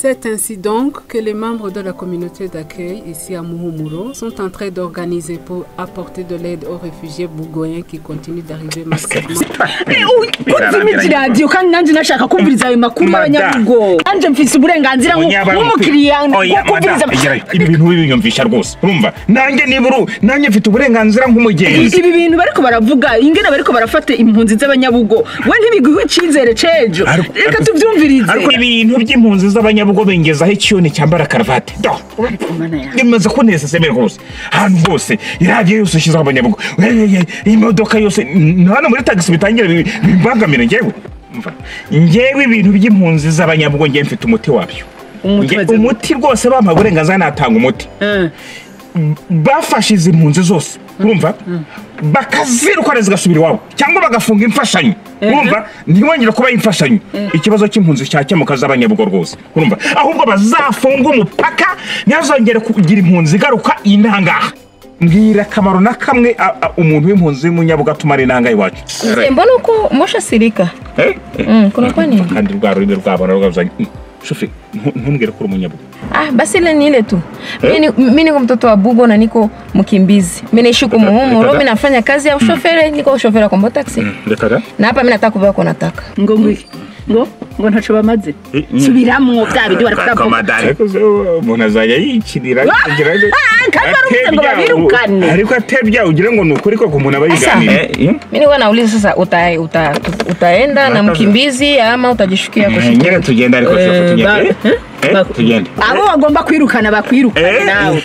C'est ainsi donc que les membres de la communauté d'accueil ici à Muhumuro sont en train d'organiser pour apporter de l'aide aux réfugiés bougoyens qui continuent d'arriver massivement. Radio kandi nanje nashaka kumviriza ayo makuru y'abanyabugo. Anje mfise uburenganzira nk'umukiriya kumviriza ibintu biyumvisha rwose. Urumva? Nanjye niburu, nanjye mfite uburenganzira nk'umugenzi. Ibi bintu bariko baravuga, ingene bariko barafata impunzi z'abanyabugo. We ntibiguhe icizere cejo. Reka tuvyumvirize. Ariko ibintu by'impunzi z'abanyabugo bengezaho ikiyone cyambara karavate. Do. Imaze kuneza semere rwose. Hano bose iradiyo yose shizaho abanyabugo. Imodoka yose hano muri taxi bitangira bimbangamira ngewe. Ngewe ibintu by'impunzi z'abanyabugo ngiye mfite umuti wabyo. Umuti rwose bampa uburenganzira natanga umuti. Bafashize impunzi zose. Urumva? Bakaziruka zigasubira iwabo cyangwa bagafunga imfashanyo. Urumva? Ntiwongere kuba imfashanyo. Ikibazo cy'impunzi cyakemuka z'abanyabugo rwose. Urumva? Ahubwo bazafunga umupaka ntazongere kugira impunzi garuka inangaha. Mbwira akamaro na kamwe umuntu w'impunzi w'umunyabugo atumara inanga iwacu. Mbona uko mosha sirika? Kuna kwa nini? Kandi rwa rurimi rw'abana rw'abazanye. Shofe, ntumbwire ko umunyabugo. Basi ile ni ile tu. Mimi niko mtoto wa Bugo na niko mkimbizi. Mimi naishi kwa Muhumuro, mimi nafanya kazi ya ushoferi, niko shofera kwa taxi. Na hapa mimi nataka kubeba kwa nataka. Ngo ntaco bamaze. Subiramwo bya bindi bari kuvuga. Ariko umuntu azajya yikirira kugira ngo babirukane. Ariko atebya ugira ngo nukuri ko umuntu abayiganira. Mimi niko nauliza sasa utaenda na mkimbizi ama utajishukia kwa Nyine tugenda ariko tugenda. Tugenda. Abo bagomba kwirukana bakwirukana nawe.